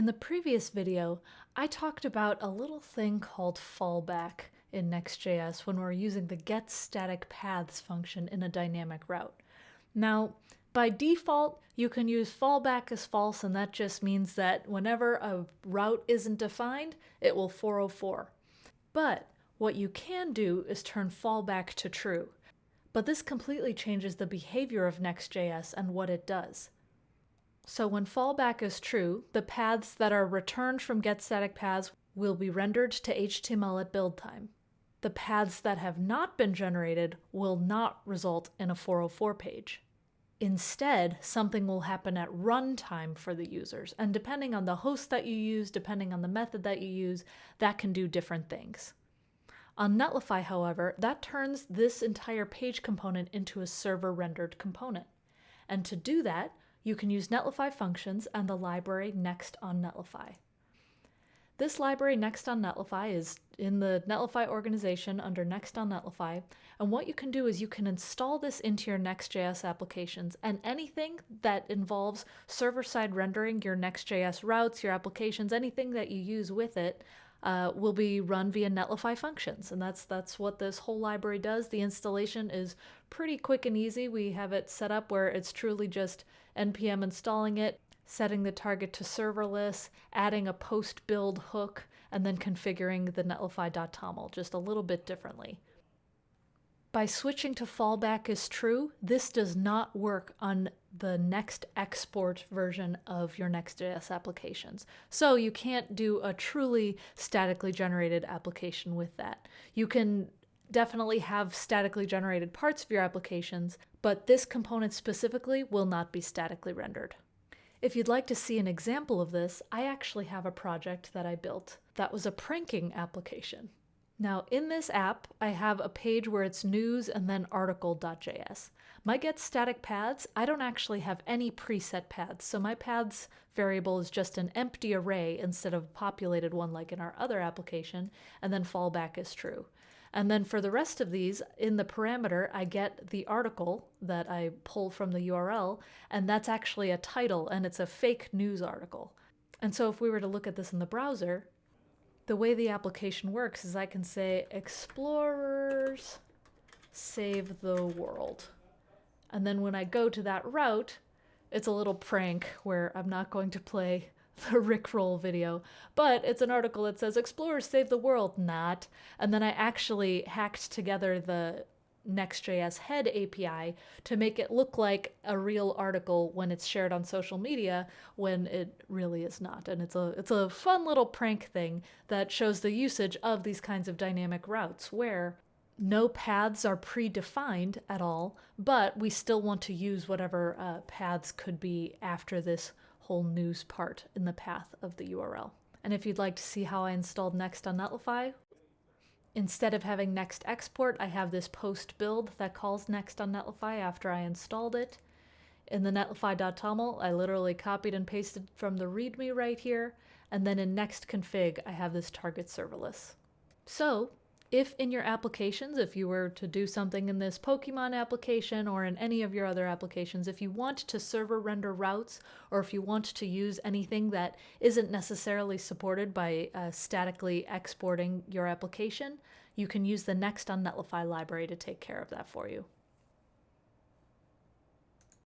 In the previous video, I talked about a little thing called Fallback in Next.js when we're using the getStaticPaths function in a dynamic route. Now, by default, you can use fallback as false, and that just means that whenever a route isn't defined, it will 404. But what you can do is turn fallback to true. But this completely changes the behavior of Next.js and what it does. So when fallback is true, the paths that are returned from getStaticPaths will be rendered to HTML at build time. The paths that have not been generated will not result in a 404 page. Instead, something will happen at runtime for the users, and depending on the host that you use, depending on the method that you use, that can do different things. On Netlify, however, that turns this entire page component into a server-rendered component. And to do that, you can use Netlify functions and the library Next-on-netlify. This library Next-on-netlify is in the Netlify organization under Next-on-netlify, and what you can do is you can install this into your Next.js applications, and anything that involves server-side rendering, your Next.js routes, your applications, anything that you use with it, will be run via Netlify functions, and that's what this whole library does. The installation is pretty quick and easy. We have it set up where it's truly just npm installing it, setting the target to serverless, adding a post-build hook, and then configuring the netlify.toml just a little bit differently. By switching to fallback is true, this does not work on the next export version of your Next.js applications. So you can't do a truly statically generated application with that. You can definitely have statically generated parts of your applications, but this component specifically will not be statically rendered. If you'd like to see an example of this, I actually have a project that I built that was a pranking application. Now, in this app, I have a page where it's news and then article.js. My getStaticPaths, I don't actually have any preset paths, so my paths variable is just an empty array instead of a populated one like in our other application, and then fallback is true. And then for the rest of these, in the parameter, I get the article that I pull from the URL, and that's actually a title, and it's a fake news article. And so if we were to look at this in the browser, the way the application works is I can say, explorers save the world. And then when I go to that route, it's a little prank where I'm not going to play the Rickroll video, but it's an article that says, explorers save the world, not. And then I actually hacked together the Next.js head API to make it look like a real article when it's shared on social media when it really is not. And it's a fun little prank thing that shows the usage of these kinds of dynamic routes where no paths are predefined at all, but we still want to use whatever paths could be after this whole news part in the path of the URL. And if you'd like to see how I installed Next-on-netlify, instead of having next export, I have this post build that calls Next-on-netlify after I installed it. In the netlify.toml, I literally copied and pasted from the README right here, and then in next config, I have this target serverless. So, if in your applications, if you were to do something in this Pokemon application or in any of your other applications, if you want to server render routes, or if you want to use anything that isn't necessarily supported by statically exporting your application, you can use the Next-on-netlify library to take care of that for you.